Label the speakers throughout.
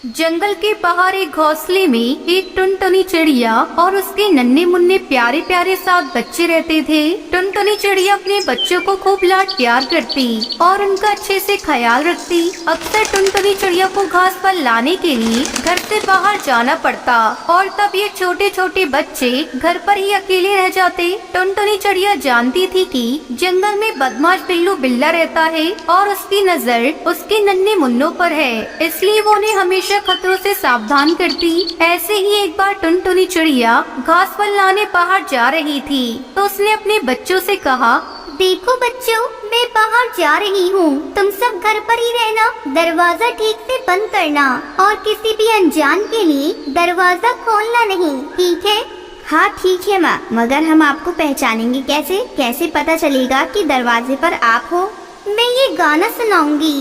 Speaker 1: जंगल के बाहर एक घोंसले में एक टुनटुनी चिड़िया और उसके नन्हे मुन्ने प्यारे प्यारे 7 बच्चे रहते थे। टुनटुनी चिड़िया अपने बच्चों को खूब लाड प्यार करती और उनका अच्छे से ख्याल रखती। अक्सर टुनटुनी चिड़िया को घास पर लाने के लिए घर से बाहर जाना पड़ता और तब ये छोटे छोटे बच्चे घर पर ही अकेले रह जाते। टुनटुनी चिड़िया जानती थी कि जंगल में बदमाश बिल्लू बिल्ला रहता है और उसकी नजर उसके नन्हे मुन्नों पर है, इसलिए वो उन्हें हमेशा खतरों से सावधान करती। ऐसे ही एक बार टुनटुनी चिड़िया घास पर लाने बाहर जा रही थी तो उसने अपने बच्चों से कहा,
Speaker 2: देखो बच्चों, मैं बाहर जा रही हूँ, तुम सब घर पर ही रहना, दरवाजा ठीक से बंद करना और किसी भी अनजान के लिए दरवाजा खोलना नहीं, ठीक है? हाँ ठीक है माँ, मगर हम आपको पहचानेंगे कैसे? कैसे पता चलेगा कि दरवाजे पर आप हो? मैं ये गाना सुनाऊंगी।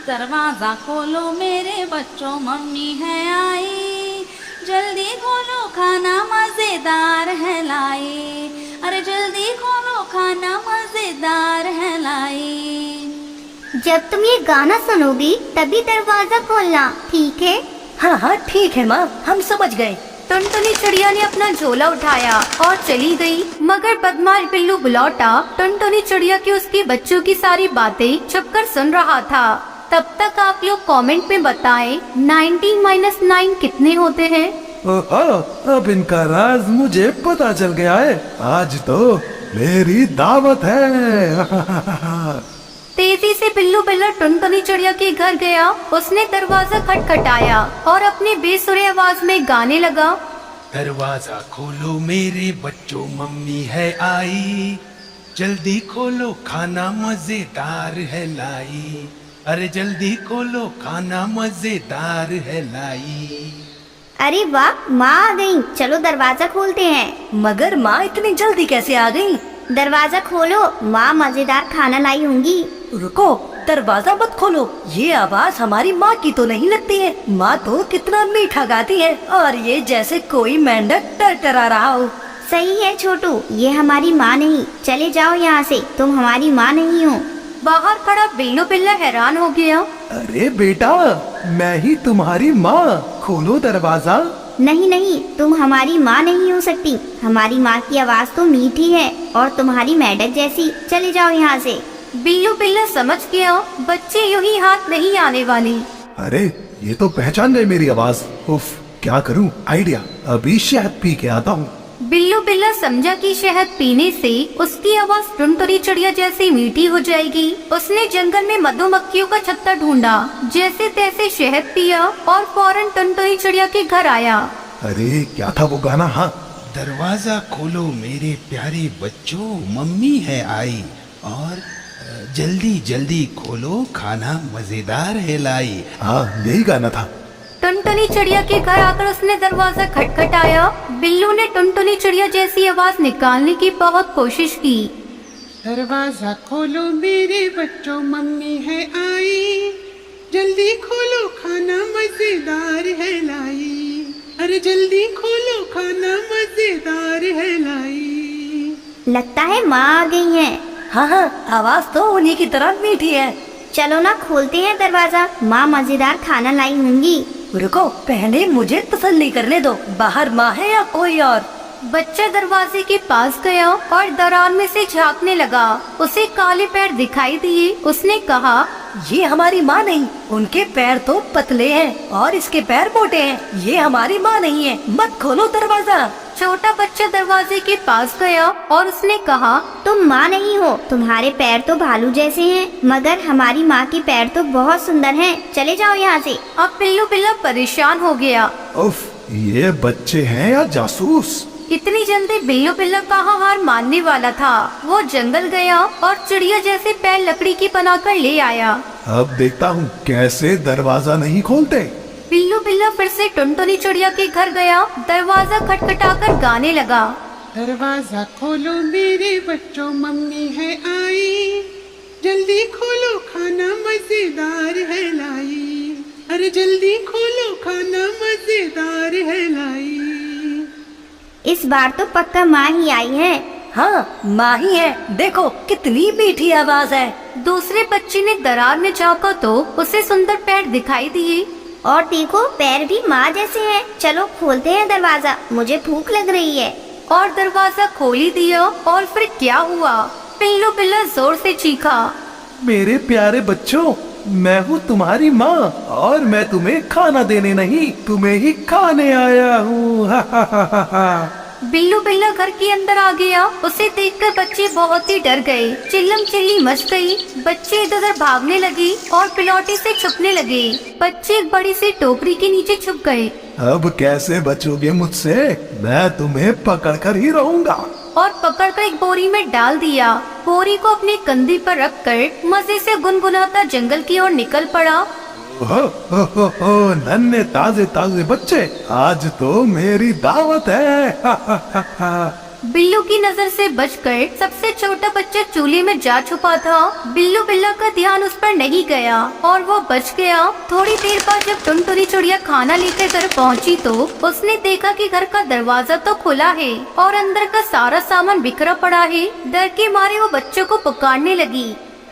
Speaker 3: दरवाजा खोलो मेरे बच्चों, मम्मी है आई, जल्दी खोलो खाना मजेदार है लाई, अरे जल्दी खोलो खाना मजेदार है लाई।
Speaker 2: जब तुम ये गाना सुनोगी तभी दरवाजा खोलना, ठीक है?
Speaker 4: हाँ ठीक है माँ, हम समझ गए।
Speaker 1: टुनटुनी चिड़िया ने अपना झोला उठाया और चली गई, मगर बदमाश बिल्लू बुलौटा टुनटुनी चिड़िया की उसके बच्चों की सारी बातें छुपकर सुन रहा था। तब तक आप लोग कमेंट में बताएं 90 - 9 कितने होते हैं?
Speaker 5: अब इनका राज मुझे पता चल गया है, आज तो मेरी दावत है।
Speaker 1: तेजी से बिल्लू बिल्ला टुनटुनी चिड़िया के घर गया। उसने दरवाजा खटखटाया और अपने बेसुरे आवाज में गाने लगा,
Speaker 6: दरवाजा खोलो मेरे बच्चों, मम्मी है आई, जल्दी खोलो खाना मजेदार है लाई, अरे जल्दी खोलो खाना मजेदार है लाई।
Speaker 2: अरे वाह, माँ आ गई, चलो दरवाजा खोलते हैं।
Speaker 4: मगर माँ इतनी जल्दी कैसे आ गई?
Speaker 2: दरवाजा खोलो, माँ मजेदार खाना लाई होंगी।
Speaker 4: रुको, दरवाजा मत खोलो, ये आवाज हमारी माँ की तो नहीं लगती है। माँ तो कितना मीठा गाती है और ये जैसे कोई मेंढक टरटरा रहा हो।
Speaker 2: सही है छोटू, ये हमारी माँ नहीं, चले जाओ यहाँ से, तुम हमारी माँ नहीं हो।
Speaker 1: बाहर खड़ा बिल्लू बिल्ला हैरान हो गया।
Speaker 5: अरे बेटा, मैं ही तुम्हारी माँ, खोलो दरवाजा।
Speaker 2: नहीं नहीं, तुम हमारी माँ नहीं हो सकती, हमारी माँ की आवाज तो मीठी है और तुम्हारी मेंढक जैसी, चले जाओ यहाँ से।
Speaker 1: बिल्लू बिल्ला समझ गया बच्चे यूं ही हाथ नहीं आने वाले।
Speaker 5: अरे ये तो पहचान गए मेरी आवाज। उफ, क्या करूं? आइडिया, अभी शहद पी के आता हूँ।
Speaker 1: बिल्लू बिल्ला समझा कि शहद पीने से उसकी आवाज टुनटुनी चिड़िया जैसी मीठी हो जाएगी। उसने जंगल में मधुमक्खियों का छत्ता ढूंढा, जैसे तैसे शहद पिया और फौरन टुनटुनी चिड़िया के घर आया।
Speaker 5: अरे क्या था वो गाना? हाँ,
Speaker 6: दरवाजा खोलो मेरे प्यारे बच्चों, मम्मी है आई, और जल्दी जल्दी खोलो खाना मजेदार है लाई।
Speaker 5: हाँ यही गाना था।
Speaker 1: टुनटुनी चिड़िया के घर आकर उसने दरवाजा खटखटाया। बिल्लू ने टुनटुनी चिड़िया जैसी आवाज निकालने की बहुत कोशिश की।
Speaker 7: दरवाजा खोलो मेरे बच्चों, मम्मी है आई, जल्दी खोलो खाना मजेदार है लाई, अरे जल्दी खोलो खाना मजेदार है लाई।
Speaker 2: लगता है माँ आ गई है।
Speaker 4: हाँ, आवाज तो उन्हीं की तरह मीठी है।
Speaker 2: चलो ना खोलते हैं दरवाजा, माँ मजेदार खाना लाई होंगी।
Speaker 4: रुको, पहले मुझे तसल्ली करने दो, बाहर माँ है या कोई और।
Speaker 1: बच्चा दरवाजे के पास गया और दरार में से झांकने लगा। उसे काले पैर दिखाई दिए। उसने कहा,
Speaker 4: ये हमारी माँ नहीं, उनके पैर तो पतले हैं और इसके पैर मोटे हैं, ये हमारी माँ नहीं है, मत खोलो दरवाजा।
Speaker 1: छोटा बच्चा दरवाजे के पास गया और उसने कहा,
Speaker 2: तुम माँ नहीं हो, तुम्हारे पैर तो भालू जैसे हैं, मगर हमारी माँ के पैर तो बहुत सुंदर हैं, चले जाओ यहाँ से।
Speaker 1: अब बिल्लू बिल्ला परेशान हो गया।
Speaker 5: उफ, ये बच्चे हैं या जासूस?
Speaker 1: इतनी जल्दी बिल्लू बिल्ला कहाँ हार मानने वाला था। वो जंगल गया और चिड़िया जैसे पैर लकड़ी की बनाकर ले आया।
Speaker 5: अब देखता हूँ कैसे दरवाजा नहीं खोलते।
Speaker 1: बिल्लू बिल्ला फिर से टुनटुनी चिड़िया के घर गया। दरवाजा खटखटाकर गाने लगा,
Speaker 7: दरवाजा खोलो मेरे बच्चों, मम्मी है आई, जल्दी खोलो खाना मजेदार है लाई, अरे जल्दी खोलो खाना मजेदार है लाई।
Speaker 2: इस बार तो पक्का माँ ही आई है।
Speaker 4: हाँ, माँ ही है, देखो कितनी मीठी आवाज है।
Speaker 1: दूसरे बच्चे ने दरार में झांका तो उसे सुंदर पैर दिखाई दिए।
Speaker 2: और देखो पैर भी माँ जैसे हैं। चलो खोलते हैं दरवाजा, मुझे भूख लग रही है।
Speaker 1: और दरवाजा खोल ही दिया और फिर क्या हुआ, पिल्लू बिल्ला जोर से चीखा।
Speaker 5: मेरे प्यारे बच्चों, मैं हूँ तुम्हारी माँ और मैं तुम्हें खाना देने नहीं, तुम्हें ही खाने आया हूँ। हा हा हा हा हा।
Speaker 1: बिल्लू बिल्ला घर के अंदर आ गया। उसे देखकर बच्चे बहुत ही डर गए। चिल्लम चिल्ली मच गई। बच्चे इधर उधर भागने लगे और पिलौटे से छुपने लगे। बच्चे एक बड़ी सी टोकरी के नीचे छुप गए।
Speaker 5: अब कैसे बचोगे मुझसे? मैं तुम्हें पकड़ कर ही रहूंगा।
Speaker 1: और पकड़कर एक बोरी में डाल दिया। बोरी को अपने कंधे पर रखकर मजे से गुनगुनाता जंगल की ओर निकल पड़ा।
Speaker 5: हो, नन्हे ताजे ताजे बच्चे, आज तो मेरी दावत है। हा, हा, हा, हा।
Speaker 1: बिल्लू की नजर से बचकर सबसे छोटा बच्चा चूल्हे में जा छुपा था। बिल्लू बिल्ला का ध्यान उस पर नहीं गया और वो बच गया। थोड़ी देर बाद जब टुनटुनी चिड़िया खाना लेकर घर पहुंची तो उसने देखा कि घर का दरवाजा तो खुला है और अंदर का सारा सामान बिखरा पड़ा है। डर के मारे वो बच्चों को पुकारने लगी।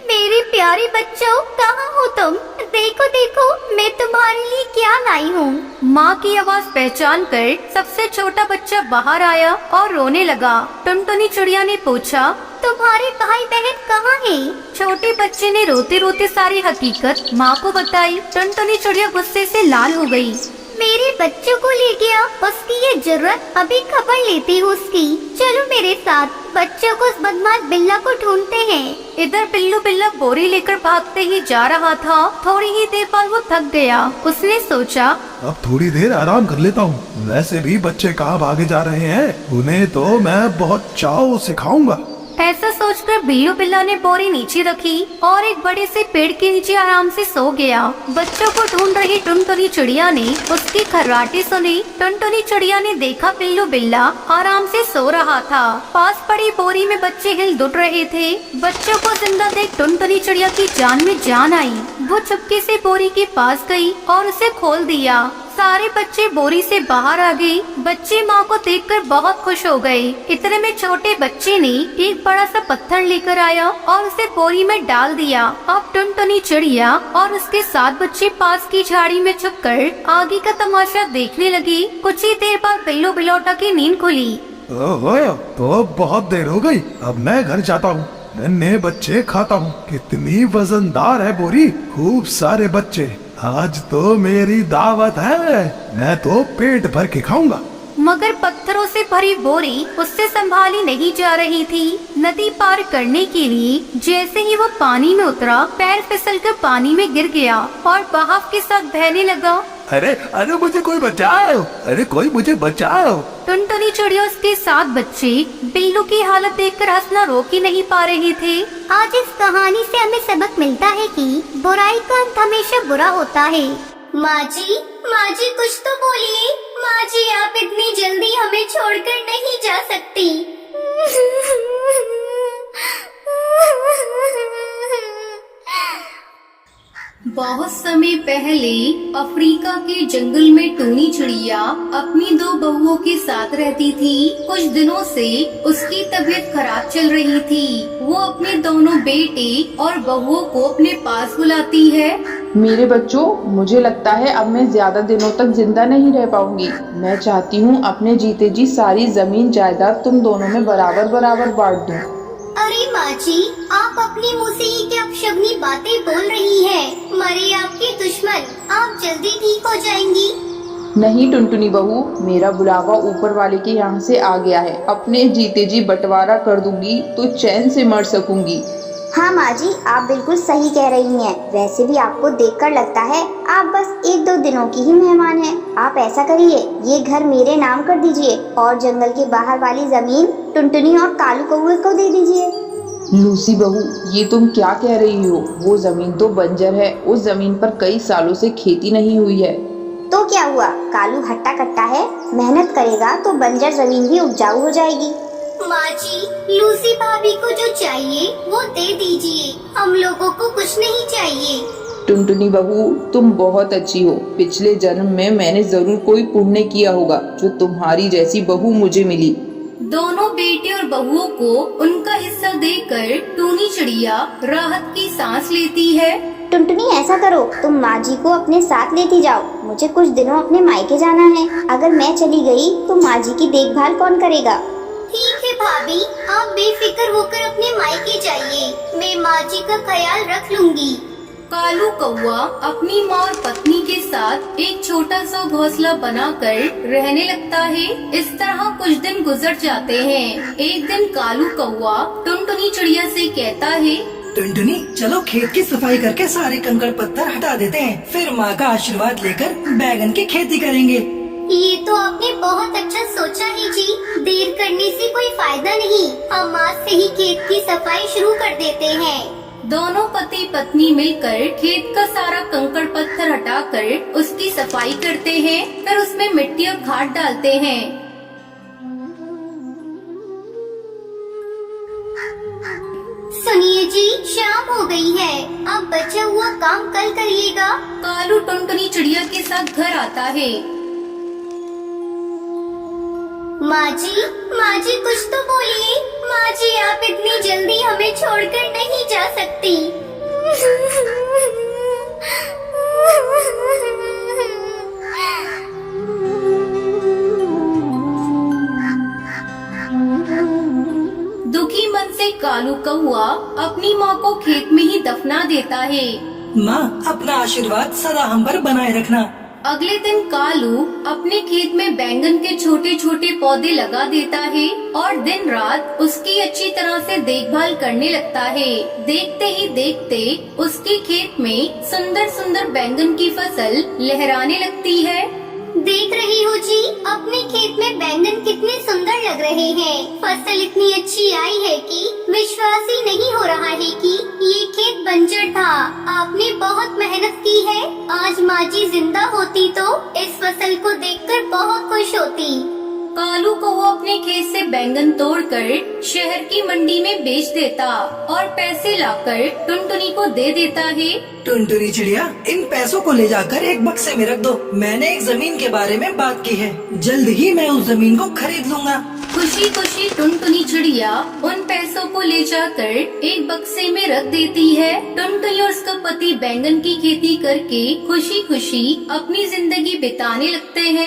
Speaker 2: मेरे प्यारे बच्चों, कहाँ हो तुम? देखो देखो, मैं तुम्हारे लिए क्या लाई हूँ।
Speaker 1: माँ की आवाज पहचान कर सबसे छोटा बच्चा बाहर आया और रोने लगा। टुनटुनी चिड़िया ने पूछा,
Speaker 2: तुम्हारे भाई बहन कहाँ हैं?
Speaker 1: छोटे बच्चे ने रोते रोते सारी हकीकत माँ को बताई। टुनटुनी चिड़िया गुस्से से लाल हो गई।
Speaker 2: मेरे बच्चों को ले गया, उसकी ये जरूरत, अभी खबर लेती हूँ उसकी। चलो मेरे साथ, बच्चों को उस बदमाश बिल्ला को ढूंढते हैं।
Speaker 1: इधर बिल्लू बिल्ला बोरी लेकर भागते ही जा रहा था। थोड़ी ही देर बाद वो थक गया। उसने सोचा,
Speaker 5: अब थोड़ी देर आराम कर लेता हूँ। वैसे भी बच्चे कहाँ भागे जा रहे हैं, उन्हें तो मैं बहुत चाव से खाऊंगा।
Speaker 1: ऐसा सोचकर बिल्लू बिल्ला ने बोरी नीचे रखी और एक बड़े से पेड़ के नीचे आराम से सो गया। बच्चों को ढूंढ रही टुनटुनी चिड़िया ने उसकी खर्राटे सुनी। टुनटुनी चिड़िया ने देखा बिल्लू बिल्ला आराम से सो रहा था। पास पड़ी बोरी में बच्चे हिल डुल रहे थे। बच्चों को जिंदा देख टुनटुनी चिड़िया की जान में जान आई। वो चुपके से बोरी के पास गई और उसे खोल दिया। सारे बच्चे बोरी से बाहर आ गए। बच्चे माँ को देखकर बहुत खुश हो गए। इतने में छोटे बच्चे ने एक बड़ा सा पत्थर लेकर आया और उसे बोरी में डाल दिया। अब टुनटुनी चिड़िया और उसके 7 बच्चे पास की झाड़ी में छुपकर आगे का तमाशा देखने लगी। कुछ ही देर बाद बिल्लू बिलौटा की नींद खुली।
Speaker 5: ओहो, तो बहुत देर हो गई, अब मैं घर जाता हूँ। नन्हे बच्चे खाता हूँ। कितनी वजनदार है बोरी, खूब सारे बच्चे। आज तो मेरी दावत है, मैं तो पेट भर के खाऊंगा।
Speaker 1: मगर पत्थरों से भरी बोरी उससे संभाली नहीं जा रही थी। नदी पार करने के लिए जैसे ही वो पानी में उतरा, पैर फिसलकर पानी में गिर गया और बहाव के साथ बहने लगा।
Speaker 5: अरे अरे मुझे कोई बचाओ, अरे कोई मुझे बचाओ।
Speaker 1: टुनटुनी चिड़िया उसके 7 बच्चे बिल्लू की हालत देखकर हंसना रोक ही नहीं पा रहे थे।
Speaker 2: आज इस कहानी से हमें सबक मिलता है कि बुराई का अंत हमेशा बुरा होता है। माँ जी कुछ तो बोलिए। माँ जी, आप इतनी जल्दी हमें छोड़कर नहीं जा सकती।
Speaker 1: बहुत समय पहले अफ्रीका के जंगल में टूनी चिड़िया अपनी 2 बहुओं के साथ रहती थी। कुछ दिनों से उसकी तबीयत खराब चल रही थी। वो अपने दोनों बेटे और बहुओं को अपने पास बुलाती है।
Speaker 8: मेरे बच्चों, मुझे लगता है अब मैं ज्यादा दिनों तक जिंदा नहीं रह पाऊंगी। मैं चाहती हूँ अपने जीते जी सारी जमीन जायदाद तुम दोनों में बराबर बराबर बांट दूं।
Speaker 2: अरे माँ जी, आप अपने मुँह से ये क्या अपशगुनी बातें बोल रही हैं? मरे आपके दुश्मन, आप जल्दी ठीक हो जाएंगी।
Speaker 8: नहीं टुनटुनी बहू, मेरा बुलावा ऊपर वाले के यहाँ से आ गया है। अपने जीते जी बंटवारा कर दूंगी तो चैन से मर सकूंगी।
Speaker 2: हाँ माँ जी, आप बिल्कुल सही कह रही हैं। वैसे भी आपको देखकर लगता है आप बस 1-2 दिनों की ही मेहमान हैं। आप ऐसा करिए, ये घर मेरे नाम कर दीजिए और जंगल के बाहर वाली जमीन टुनटुनी और कालू कौवे को दे दीजिए।
Speaker 8: लूसी बहू, ये तुम क्या कह रही हो? वो जमीन तो बंजर है, उस जमीन पर कई सालों से खेती नहीं हुई है।
Speaker 2: तो क्या हुआ, कालू हट्टा कट्टा है, मेहनत करेगा तो बंजर जमीन भी उपजाऊ हो जाएगी। माँ जी, लूसी भाभी को जो चाहिए वो दे दीजिए, हम लोगों को कुछ नहीं चाहिए।
Speaker 8: टुनटुनी बहू, तुम बहुत अच्छी हो। पिछले जन्म में मैंने जरूर कोई पुण्य किया होगा जो तुम्हारी जैसी बहू मुझे मिली।
Speaker 1: दोनों बेटे और बहुओं को उनका हिस्सा देकर टूनी चिड़िया राहत की सांस लेती है।
Speaker 2: टुनटुनी ऐसा करो, तुम माँ जी को अपने साथ लेती जाओ। मुझे कुछ दिनों अपने मायके जाना है। अगर मैं चली गई तो माँ जी की देखभाल कौन करेगा? ठीक है भाभी, आप बेफिक्र होकर अपने मायके जाइए। मैं माँ जी का ख्याल रख लूंगी।
Speaker 1: कालू कौवा अपनी माँ और पत्नी के साथ एक छोटा सा घोंसला बनाकर रहने लगता है। इस तरह कुछ दिन गुजर जाते हैं। एक दिन कालू कौवा टुनटुनी चिड़िया से कहता है,
Speaker 4: टुनटुनी चलो खेत की सफाई करके सारे कंकड़ पत्थर हटा देते हैं, फिर माँ का आशीर्वाद लेकर बैगन की खेती करेंगे।
Speaker 2: ये तो आपने बहुत अच्छा सोचा है जी। देर करने से कोई फायदा नहीं, हम आज से ही खेत की सफाई शुरू कर देते हैं।
Speaker 1: दोनों पति पत्नी मिलकर खेत का सारा कंकड़ पत्थर हटाकर उसकी सफाई करते हैं। फिर उसमें मिट्टी और खाद डालते हैं।
Speaker 2: सुनिए जी, शाम हो गई है, अब बचा हुआ काम कल करिएगा।
Speaker 1: कालू टुनटुनी चिड़िया के साथ घर आता है।
Speaker 2: माँ जी कुछ तो बोलिए। माँ जी, आप इतनी जल्दी हमें छोड़कर नहीं जा सकती।
Speaker 1: दुखी मन से कालू कौवा अपनी माँ को खेत में ही दफना देता है।
Speaker 4: माँ अपना आशीर्वाद सदा हम पर बनाए रखना।
Speaker 1: अगले दिन कालू अपने खेत में बैंगन के छोटे छोटे पौधे लगा देता है और दिन रात उसकी अच्छी तरह से देखभाल करने लगता है। देखते ही देखते उसके खेत में सुंदर सुंदर बैंगन की फसल लहराने लगती है।
Speaker 2: देख रही हो जी, अपने खेत में बैंगन कितने सुंदर लग रहे हैं। फसल इतनी अच्छी आई है कि विश्वास ही नहीं हो रहा है कि ये खेत बंजर था। आपने बहुत मेहनत की है। आज माँ जी जिंदा होती तो इस फसल को देखकर बहुत खुश होती।
Speaker 1: कालू को वो अपने खेत से बैंगन तोड़कर शहर की मंडी में बेच देता और पैसे लाकर टुनटुनी को दे देता है।
Speaker 4: टुनटुनी चिड़िया, इन पैसों को ले जाकर एक बक्से में रख दो। मैंने एक जमीन के बारे में बात की है, जल्द ही मैं उस जमीन को खरीद लूंगा।
Speaker 1: खुशी खुशी टुनटुनी चिड़िया उन पैसों को ले जाकर एक बक्से में रख देती है। टुनटुनी और उसका पति बैंगन की खेती करके खुशी खुशी अपनी जिंदगी बिताने लगते हैं।